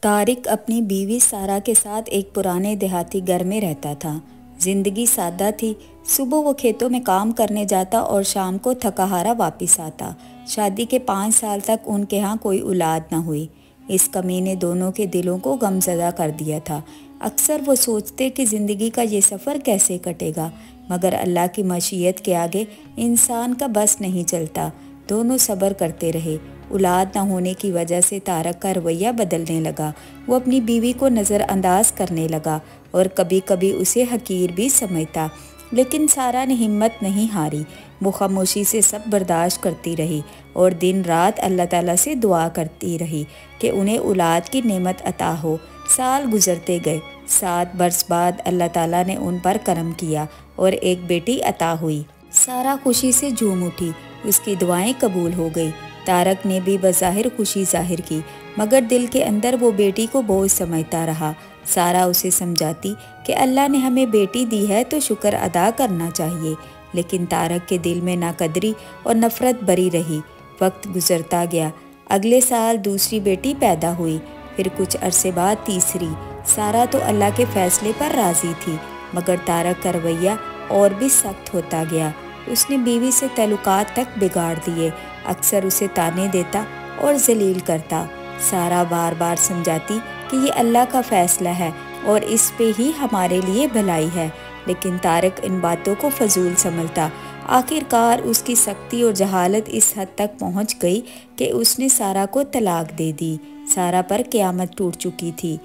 طارق اپنی بیوی سارہ کے ساتھ ایک پرانے دیہاتی گھر میں رہتا تھا۔ زندگی سادہ تھی۔ صبح وہ کھیتوں میں کام کرنے جاتا اور شام کو تھکا ہارا واپس آتا۔ شادی کے 5 سال تک ان کے ہاں کوئی اولاد نہ ہوئی۔ اس کمی نے دونوں کے دلوں کو غمزدہ کر دیا تھا۔ اکثر وہ سوچتے کہ زندگی کا یہ سفر کیسے کٹے گا، مگر اللہ کی مشیت کے آگے انسان کا بس نہیں چلتا۔ دونوں صبر کرتے رہے۔ اولاد نہ ہونے کی وجہ سے طارق کا رویہ بدلنے لگا۔ وہ اپنی بیوی کو نظر انداز کرنے لگا اور کبھی کبھی اسے حقیر بھی سمجھتا، لیکن سارہ نے ہمت نہیں ہاری۔ وہ خاموشی سے سب برداشت کرتی رہی اور دن رات اللہ تعالیٰ سے دعا کرتی رہی کہ انہیں اولاد کی نعمت عطا ہو۔ سال گزرتے گئے۔ 7 برس بعد اللہ تعالیٰ نے ان پر کرم کیا اور ایک بیٹی عطا ہوئی۔ سارہ خوشی سے جھوم اٹھی۔ اس کی دعائیں قبول ہو گئی۔ طارق نے بھی بظاہر خوشی ظاہر کی، مگر دل کے اندر وہ بیٹی کو بوجھ سمجھتا رہا۔ سارہ اسے سمجھاتی کہ اللہ نے ہمیں بیٹی دی ہے تو شکر ادا کرنا چاہیے، لیکن طارق کے دل میں ناقدری اور نفرت بری رہی۔ وقت گزرتا گیا۔ اگلے سال دوسری بیٹی پیدا ہوئی، پھر کچھ عرصے بعد تیسری۔ سارہ تو اللہ کے فیصلے پر راضی تھی، مگر طارق کا رویہ اور بھی سخت ہوتا گیا۔ اس نے بیوی سے تعلقات تک بگاڑ دیے، اکثر اسے طعنے دیتا اور ذلیل کرتا۔ سارہ بار بار سمجھاتی کہ یہ اللہ کا فیصلہ ہے اور اس پہ ہی ہمارے لیے بھلائی ہے، لیکن طارق ان باتوں کو فضول سمجھتا۔ آخر کار اس کی سختی اور جہالت اس حد تک پہنچ گئی کہ اس نے سارہ کو طلاق دے دی۔ سارہ پر قیامت ٹوٹ چکی تھی۔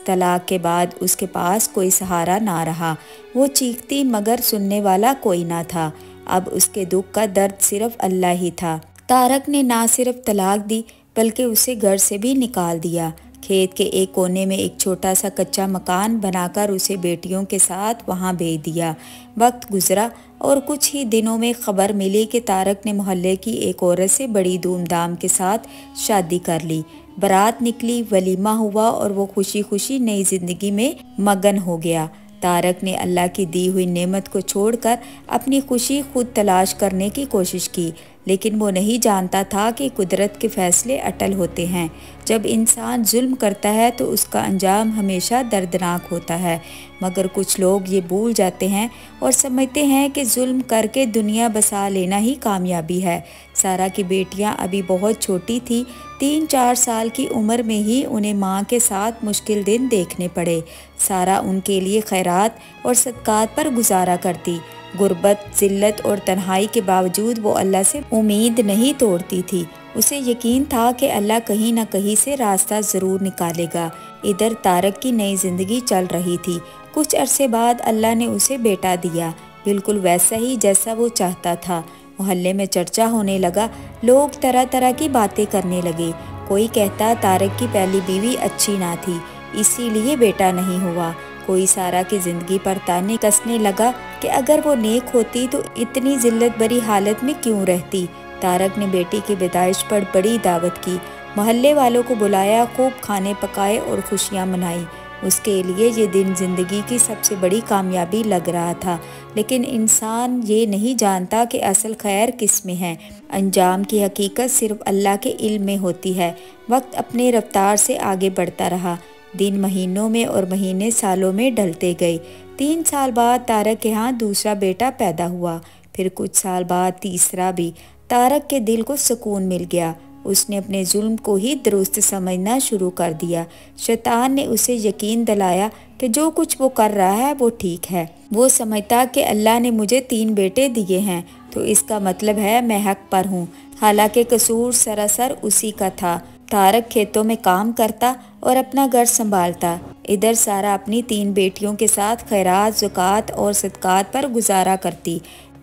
طلاق کے بعد اس کے پاس کوئی سہارا نہ رہا۔ وہ چیختی مگر سننے والا کوئی نہ تھا۔ اب اس کے دکھ کا درد صرف اللہ ہی تھا۔ طارق نے نہ صرف طلاق دی بلکہ اسے گھر سے بھی نکال دیا۔ کھیت کے ایک کونے میں ایک چھوٹا سا کچا مکان بنا کر اسے بیٹیوں کے ساتھ وہاں بھیج دیا۔ وقت گزرا اور کچھ ہی دنوں میں خبر ملی کہ طارق نے محلے کی ایک عورت سے بڑی دھوم دھام کے ساتھ شادی کر لی۔ بارات نکلی، ولیمہ ہوا اور وہ خوشی خوشی نئی زندگی میں مگن ہو گیا۔ طارق نے اللہ کی دی ہوئی نعمت کو چھوڑ کر اپنی خوشی خود تلاش کرنے کی کوشش کی، لیکن وہ نہیں جانتا تھا کہ قدرت کے فیصلے اٹل ہوتے ہیں۔ جب انسان ظلم کرتا ہے تو اس کا انجام ہمیشہ دردناک ہوتا ہے، مگر کچھ لوگ یہ بھول جاتے ہیں اور سمجھتے ہیں کہ ظلم کر کے دنیا بسا لینا ہی کامیابی ہے۔ سارہ کی بیٹیاں ابھی بہت چھوٹی تھیں۔ 3-4 سال کی عمر میں ہی انہیں ماں کے ساتھ مشکل دن دیکھنے پڑے۔ سارہ ان کے لیے خیرات اور صدقات پر گزارا کرتی۔ غربت، ذلت اور تنہائی کے باوجود وہ اللہ سے امید نہیں توڑتی تھی۔ اسے یقین تھا کہ اللہ کہیں نہ کہیں سے راستہ ضرور نکالے گا۔ ادھر طارق کی نئی زندگی چل رہی تھی۔ کچھ عرصے بعد اللہ نے اسے بیٹا دیا، بالکل ویسا ہی جیسا وہ چاہتا تھا۔ محلے میں چرچا ہونے لگا، لوگ طرح طرح کی باتیں کرنے لگے۔ کوئی کہتا طارق کی پہلی بیوی اچھی نہ تھی، اسی لیے بیٹا نہیں ہوا۔ کوئی سارہ کی زندگی پر طعنے کسنے لگا کہ اگر وہ نیک ہوتی تو اتنی ذلت بری حالت میں کیوں رہتی۔ طارق نے بیٹی کی پیدائش پر بڑی دعوت کی، محلے والوں کو بلایا، خوب کھانے پکائے اور خوشیاں منائی۔ اس کے لیے یہ دن زندگی کی سب سے بڑی کامیابی لگ رہا تھا، لیکن انسان یہ نہیں جانتا کہ اصل خیر کس میں ہے۔ انجام کی حقیقت صرف اللہ کے علم میں ہوتی ہے۔ وقت اپنے رفتار سے آگے بڑھتا رہا۔ دن مہینوں میں اور مہینے سالوں میں ڈھلتے گئے۔ 3 سال بعد طارق کے ہاں دوسرا بیٹا پیدا ہوا، پھر کچھ سال بعد تیسرا بھی۔ طارق کے دل کو سکون مل گیا۔ اس نے اپنے ظلم کو ہی درست سمجھنا شروع کر دیا۔ شیطان نے اسے یقین دلایا کہ جو کچھ وہ کر رہا ہے وہ ٹھیک ہے۔ وہ سمجھتا کہ اللہ نے مجھے 3 بیٹے دیے ہیں تو اس کا مطلب ہے میں حق پر ہوں، حالانکہ قصور سراسر اسی کا تھا۔ طارق کھیتوں میں کام کرتا اور اپنا گھر سنبھالتا۔ ادھر سارہ اپنی 3 بیٹیوں کے ساتھ خیرات، زکوٰۃ اور صدقات پر گزارا کرتی۔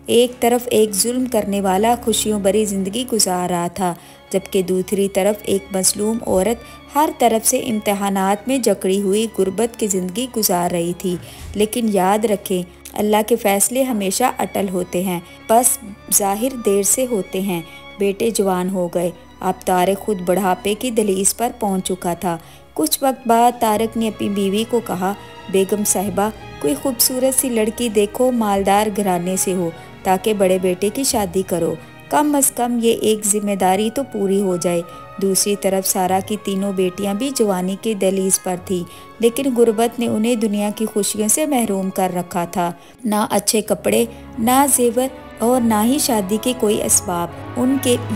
ایک طرف ایک ظلم کرنے والا خوشیوں بھری زندگی گزار رہا تھا، جبکہ دوسری طرف ایک مظلوم عورت ہر طرف سے امتحانات میں جکڑی ہوئی غربت کی زندگی گزار رہی تھی۔ لیکن یاد رکھیں، اللہ کے فیصلے ہمیشہ اٹل ہوتے ہیں، بس ظاہر دیر سے ہوتے ہیں۔ بیٹے جوان ہو گئے۔ اب طارق خود بڑھاپے کی دہلیز پر پہنچ چکا تھا۔ کچھ وقت بعد طارق نے اپنی بیوی کو کہا، بیگم صاحبہ، کوئی خوبصورت سی لڑکی دیکھو، مالدار گھرانے سے ہو، تاکہ بڑے بیٹے کی شادی کرو۔ کم از کم یہ ایک ذمہ داری تو پوری ہو جائے۔ دوسری طرف سارا کی تینوں بیٹیاں بھی جوانی کے دہلیز پر تھیں، لیکن غربت نے انہیں دنیا کی خوشیوں سے محروم کر رکھا تھا۔ نہ اچھے کپڑے، نہ زیور اور نہ ہی شادی کے کوئی اسباب۔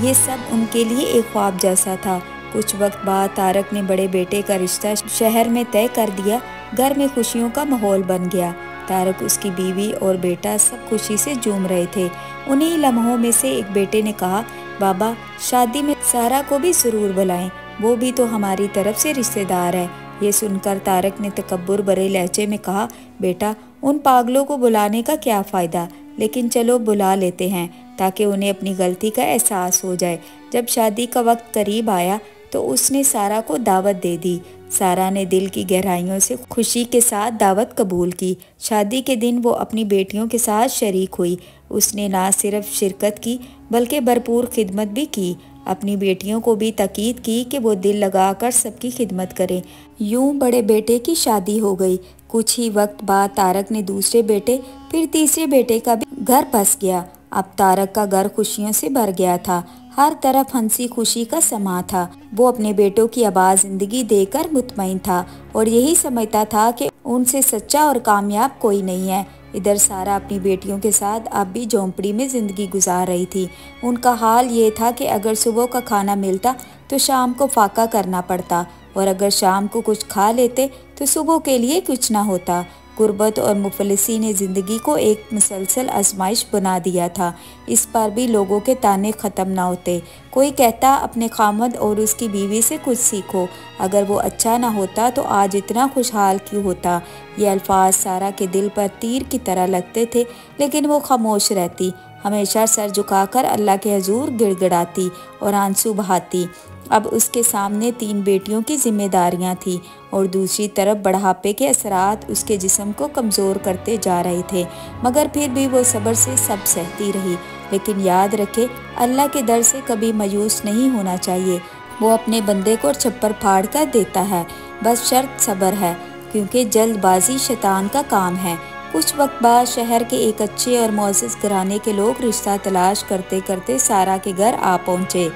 یہ سب ان کے لیے ایک خواب جیسا تھا۔ کچھ وقت بعد طارق نے بڑے بیٹے کا رشتہ شہر میں طے کر دیا۔ گھر میں خوشیوں کا ماحول بن گیا۔ طارق، اس کی بیوی اور بیٹا سب خوشی سے جھوم رہے تھے۔ انہی لمحوں میں سے ایک بیٹے نے کہا، بابا، شادی میں سارا کو بھی ضرور بلائیں، وہ بھی تو ہماری طرف سے رشتہ دار ہے۔ یہ سن کر طارق نے تکبر بھرے لہجے میں کہا، بیٹا، ان پاگلوں کو بلانے کا کیا فائدہ، لیکن چلو بلا لیتے ہیں تاکہ انہیں اپنی غلطی کا احساس ہو جائے۔ جب شادی کا وقت قریب آیا تو اس نے سارا کو دعوت دے دی۔ سارا نے دل کی گہرائیوں سے خوشی کے ساتھ دعوت قبول کی۔ شادی کے دن وہ اپنی بیٹیوں کے ساتھ شریک ہوئی۔ اس نے نہ صرف شرکت کی بلکہ بھرپور خدمت بھی کی۔ اپنی بیٹیوں کو بھی تاکید کی کہ وہ دل لگا کر سب کی خدمت کریں۔ یوں بڑے بیٹے کی شادی ہو گئی۔ کچھ ہی وقت بعد طارق نے دوسرے بیٹے، پھر تیسرے بیٹے کا بھی گھر بس گیا۔ اب طارق کا گھر خوشیوں سے بھر گیا تھا۔ ہر طرف ہنسی خوشی کا سما تھا۔ وہ اپنے بیٹوں کی آباد زندگی دے کر مطمئن تھا اور یہی سمجھتا تھا کہ ان سے سچا اور کامیاب کوئی نہیں ہے۔ ادھر سارا اپنی بیٹیوں کے ساتھ اب بھی جھونپڑی میں زندگی گزار رہی تھی۔ ان کا حال یہ تھا کہ اگر صبح کا کھانا ملتا تو شام کو فاقہ کرنا پڑتا، اور اگر شام کو کچھ کھا لیتے تو صبح کے لیے کچھ نہ ہوتا۔ غربت اور مفلسی نے زندگی کو ایک مسلسل آزمائش بنا دیا تھا۔ اس پر بھی لوگوں کے طعنے ختم نہ ہوتے۔ کوئی کہتا، اپنے خامد اور اس کی بیوی سے کچھ سیکھو، اگر وہ اچھا نہ ہوتا تو آج اتنا خوشحال کیوں ہوتا۔ یہ الفاظ سارا کے دل پر تیر کی طرح لگتے تھے، لیکن وہ خاموش رہتی، ہمیشہ سر جھکا کر اللہ کے حضور گڑ گڑاتی اور آنسو بہاتی۔ اب اس کے سامنے 3 بیٹیوں کی ذمہ داریاں تھیں اور دوسری طرف بڑھاپے کے اثرات اس کے جسم کو کمزور کرتے جا رہے تھے، مگر پھر بھی وہ صبر سے سب سہتی رہی۔ لیکن یاد رکھے، اللہ کے در سے کبھی مایوس نہیں ہونا چاہیے۔ وہ اپنے بندے کو چھپر پھاڑ کر دیتا ہے، بس شرط صبر ہے، کیونکہ جلد بازی شیطان کا کام ہے۔ کچھ وقت بعد شہر کے ایک اچھے اور معزز گھرانے کے لوگ رشتہ تلاش کرتے کرتے سارا کے گھر آ پہنچے۔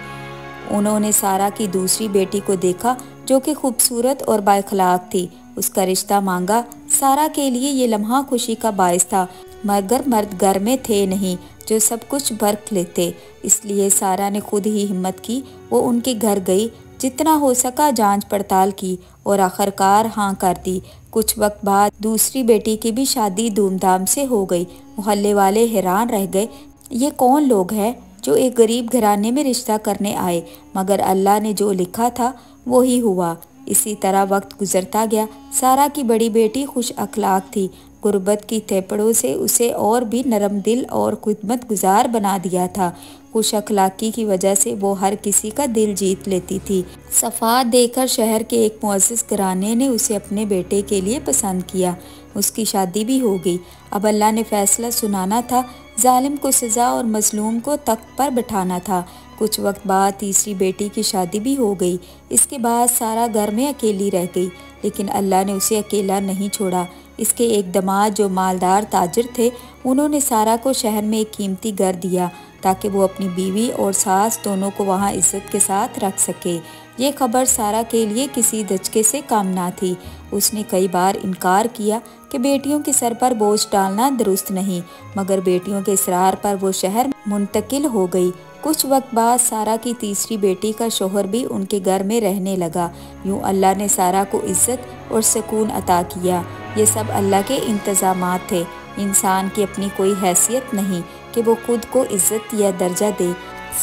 انہوں نے سارا کی دوسری بیٹی کو دیکھا جو کہ خوبصورت اور بااخلاق تھی۔ اس کا رشتہ مانگا۔ سارا کے لیے یہ لمحہ خوشی کا باعث تھا، مگر مرد گھر میں تھے نہیں جو سب کچھ پرکھ لیتے۔ اس لیے سارا نے خود ہی ہمت کی۔ وہ ان کے گھر گئی، جتنا ہو سکا جانچ پڑتال کی اور آخرکار ہاں کر دی۔ کچھ وقت بعد دوسری بیٹی کی بھی شادی دھوم دھام سے ہو گئی۔ محلے والے حیران رہ گئے، یہ کون لوگ ہیں جو ایک غریب گھرانے میں رشتہ کرنے آئے، مگر اللہ نے جو لکھا تھا وہی ہوا۔ اسی طرح وقت گزرتا گیا۔ سارا کی بڑی بیٹی خوش اخلاق تھی۔ غربت کی تھیپڑوں سے اسے اور بھی نرم دل اور خدمت گزار بنا دیا تھا۔ خوش اخلاقی کی وجہ سے وہ ہر کسی کا دل جیت لیتی تھی۔ صفات دے کر شہر کے ایک معزز گھرانے نے اسے اپنے بیٹے کے لیے پسند کیا۔ اس کی شادی بھی ہو گئی۔ اب اللہ نے فیصلہ سنانا تھا، ظالم کو سزا اور مظلوم کو تخت پر بٹھانا تھا۔ کچھ وقت بعد تیسری بیٹی کی شادی بھی ہو گئی۔ اس کے بعد سارا گھر میں اکیلی رہ گئی، لیکن اللہ نے اسے اکیلا نہیں چھوڑا۔ اس کے ایک داماد جو مالدار تاجر تھے، انہوں نے سارا کو شہر میں ایک قیمتی گھر دیا تاکہ وہ اپنی بیوی اور ساس دونوں کو وہاں عزت کے ساتھ رکھ سکے۔ یہ خبر سارا کے لیے کسی دھچکے سے کم نہ تھی۔ اس نے کئی بار انکار کیا کہ بیٹیوں کے سر پر بوجھ ڈالنا درست نہیں، مگر بیٹیوں کے اصرار پر وہ شہر منتقل ہو گئی۔ کچھ وقت بعد سارا کی تیسری بیٹی کا شوہر بھی ان کے گھر میں رہنے لگا۔ یوں اللہ نے سارا کو عزت اور سکون عطا کیا۔ یہ سب اللہ کے انتظامات تھے۔ انسان کی اپنی کوئی حیثیت نہیں کہ وہ خود کو عزت یا درجہ دے۔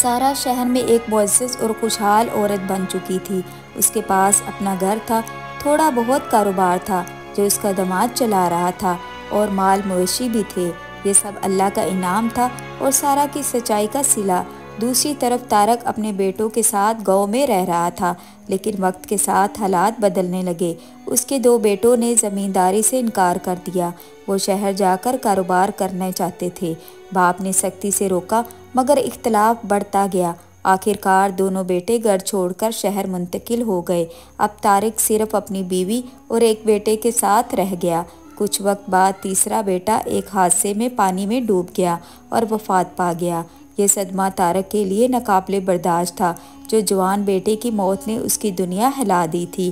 سارا شہر میں ایک معزز اور خوشحال عورت بن چکی تھی۔ اس کے پاس اپنا گھر تھا، تھوڑا بہت کاروبار تھا جو اس کا داماد چلا رہا تھا، اور مال مویشی بھی تھے۔ یہ سب اللہ کا انعام تھا اور سارا کی سچائی کا صلہ۔ دوسری طرف طارق اپنے بیٹوں کے ساتھ گاؤں میں رہ رہا تھا، لیکن وقت کے ساتھ حالات بدلنے لگے۔ اس کے 2 بیٹوں نے زمینداری سے انکار کر دیا۔ وہ شہر جا کر کاروبار کرنا چاہتے تھے۔ باپ نے سختی سے روکا، مگر اختلاف بڑھتا گیا۔ آخرکار دونوں بیٹے گھر چھوڑ کر شہر منتقل ہو گئے۔ اب طارق صرف اپنی بیوی اور ایک بیٹے کے ساتھ رہ گیا۔ کچھ وقت بعد تیسرا بیٹا ایک حادثے میں پانی میں ڈوب گیا اور وفات پا گیا۔ یہ صدمہ طارق کے لیے ناقابل برداشت تھا۔ جو جوان بیٹے کی موت نے اس کی دنیا ہلا دی تھی۔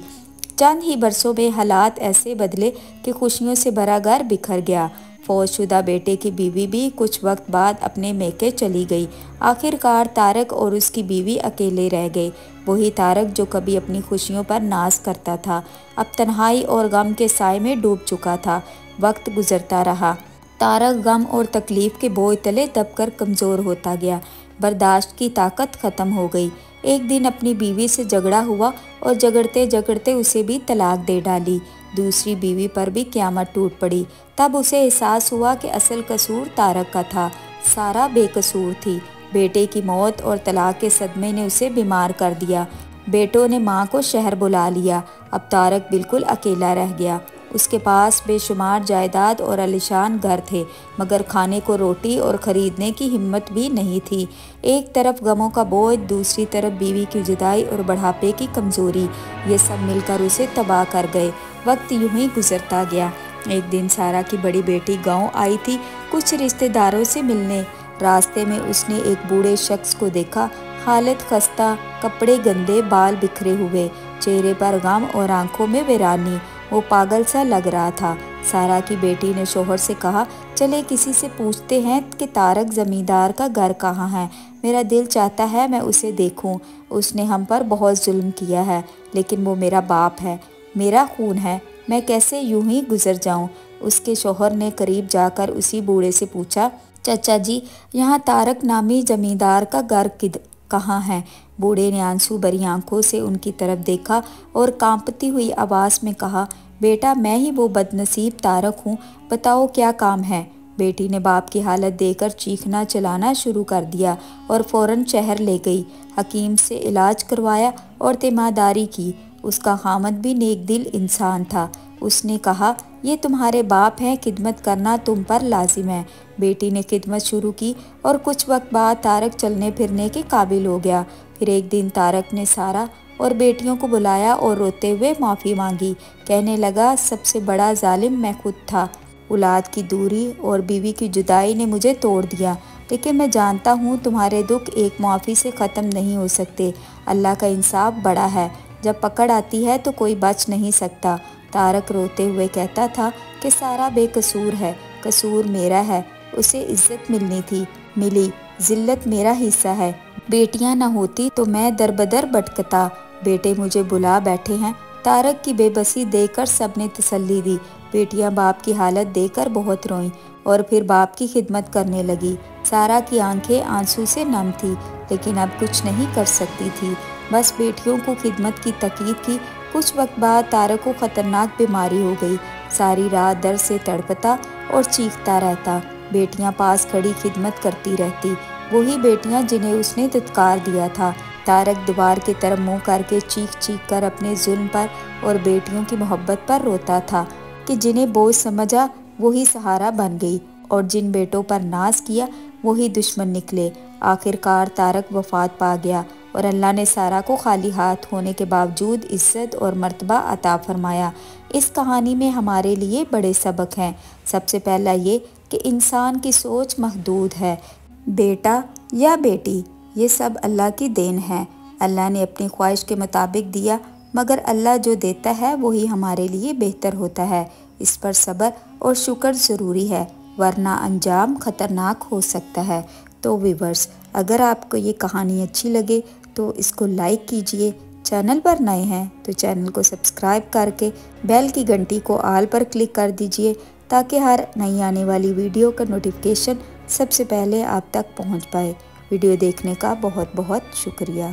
چند ہی برسوں میں حالات ایسے بدلے کہ خوشیوں سے بھرا گھر بکھر گیا۔ فوت شدہ بیٹے کی بیوی بھی کچھ وقت بعد اپنے میکے چلی گئی۔ آخر کار طارق اور اس کی بیوی اکیلے رہ گئے۔ وہی طارق جو کبھی اپنی خوشیوں پر ناز کرتا تھا، اب تنہائی اور غم کے سائے میں ڈوب چکا تھا۔ وقت گزرتا رہا۔ طارق غم اور تکلیف کے بوجھ تلے دب کر کمزور ہوتا گیا۔ برداشت کی طاقت ختم ہو گئی۔ ایک دن اپنی بیوی سے جھگڑا ہوا اور جھگڑتے جھگڑتے اسے بھی طلاق دے ڈالی۔ دوسری بیوی پر بھی قیامت ٹوٹ پڑی۔ تب اسے احساس ہوا کہ اصل قصور طارق کا تھا، سارا بے قصور تھی۔ بیٹے کی موت اور طلاق کے صدمے نے اسے بیمار کر دیا۔ بیٹوں نے ماں کو شہر بلا لیا۔ اب طارق بالکل اکیلا رہ گیا۔ اس کے پاس بے شمار جائیداد اور عالیشان گھر تھے، مگر کھانے کو روٹی اور خریدنے کی ہمت بھی نہیں تھی۔ ایک طرف غموں کا بوجھ، دوسری طرف بیوی کی جدائی اور بڑھاپے کی کمزوری، یہ سب مل کر اسے تباہ کر گئے۔ وقت یوں ہی گزرتا گیا۔ ایک دن سارا کی بڑی بیٹی گاؤں آئی تھی کچھ رشتہ داروں سے ملنے۔ راستے میں اس نے ایک بوڑھے شخص کو دیکھا، حالت خستہ، کپڑے گندے، بال بکھرے ہوئے، چہرے پر غم اور آنکھوں میں ویرانی۔ وہ پاگل سا لگ رہا تھا۔ سارا کی بیٹی نے شوہر سے کہا، چلے کسی سے پوچھتے ہیں کہ طارق زمیندار کا گھر کہاں ہے، میرا دل چاہتا ہے میں اسے دیکھوں۔ اس نے ہم پر بہت ظلم کیا ہے، لیکن وہ میرا باپ ہے، میرا خون ہے، میں کیسے یوں ہی گزر جاؤں؟ اس کے شوہر نے قریب جا کر اسی بوڑھے سے پوچھا، چچا جی، یہاں طارق نامی زمیندار کا گھر کہاں ہے؟ بوڑھے نے آنسو بھری آنکھوں سے ان کی طرف دیکھا اور کانپتی ہوئی آواز میں کہا، بیٹا میں ہی وہ بد نصیب طارق ہوں، بتاؤ کیا کام ہے؟ بیٹی نے باپ کی حالت دیکھ کر چیخنا چلانا شروع کر دیا اور فوراً شہر لے گئی۔ حکیم سے علاج کروایا اور تیمارداری کی۔ اس کا خامد بھی نیک دل انسان تھا۔ اس نے کہا، یہ تمہارے باپ ہیں، خدمت کرنا تم پر لازم ہے۔ بیٹی نے خدمت شروع کی اور کچھ وقت بعد طارق چلنے پھرنے کے قابل ہو گیا۔ پھر ایک دن طارق نے سارا اور بیٹیوں کو بلایا اور روتے ہوئے معافی مانگی۔ کہنے لگا، سب سے بڑا ظالم میں خود تھا۔ اولاد کی دوری اور بیوی کی جدائی نے مجھے توڑ دیا، لیکن میں جانتا ہوں تمہارے دکھ ایک معافی سے ختم نہیں ہو سکتے۔ اللہ کا انصاف بڑا ہے، جب پکڑ آتی ہے تو کوئی بچ نہیں سکتا۔ طارق روتے ہوئے کہتا تھا کہ سارا بے قصور ہے، قصور میرا ہے، اسے عزت ملنی تھی، ملی، ذلت میرا حصہ ہے۔ بیٹیاں نہ ہوتی تو میں در بدر بھٹکتا، بیٹے مجھے بلا بیٹھے ہیں۔ طارق کی بے بسی دیکھ کر سب نے تسلی دی۔ بیٹیاں باپ کی حالت دیکھ کر بہت روئیں اور پھر باپ کی خدمت کرنے لگی۔ سارا کی آنکھیں آنسو سے نم تھی، لیکن اب کچھ نہیں کر سکتی تھی، بس بیٹیوں کو خدمت کی تاکید کی۔ کچھ وقت بعد طارق کو خطرناک بیماری ہو گئی۔ ساری رات درد سے تڑپتا اور چیختا رہتا۔ بیٹیاں پاس کھڑی خدمت کرتی رہتی، وہی بیٹیاں جنہیں اس نے دھتکار دیا تھا۔ طارق دیوار کی طرف منہ کر کے چیخ چیخ کر اپنے ظلم پر اور بیٹیوں کی محبت پر روتا تھا کہ جنہیں بوجھ سمجھا وہی سہارا بن گئی اور جن بیٹوں پر ناز کیا وہی دشمن نکلے۔ آخر کار طارق وفات پا گیا اور اللہ نے سارا کو خالی ہاتھ ہونے کے باوجود عزت اور مرتبہ عطا فرمایا۔ اس کہانی میں ہمارے لیے بڑے سبق ہیں۔ سب سے پہلا یہ کہ انسان کی سوچ محدود ہے۔ بیٹا یا بیٹی، یہ سب اللہ کی دین ہے۔ اللہ نے اپنی خواہش کے مطابق دیا، مگر اللہ جو دیتا ہے وہی ہمارے لیے بہتر ہوتا ہے۔ اس پر صبر اور شکر ضروری ہے، ورنہ انجام خطرناک ہو سکتا ہے۔ تو ویورز، اگر آپ کو یہ کہانی اچھی لگے تو اس کو لائک کیجئے۔ چینل پر نئے ہیں تو چینل کو سبسکرائب کر کے بیل کی گھنٹی کو آل پر کلک کر دیجئے تاکہ ہر نئی آنے والی ویڈیو کا نوٹیفیکیشن سب سے پہلے آپ تک پہنچ پائے۔ ویڈیو دیکھنے کا بہت بہت شکریہ۔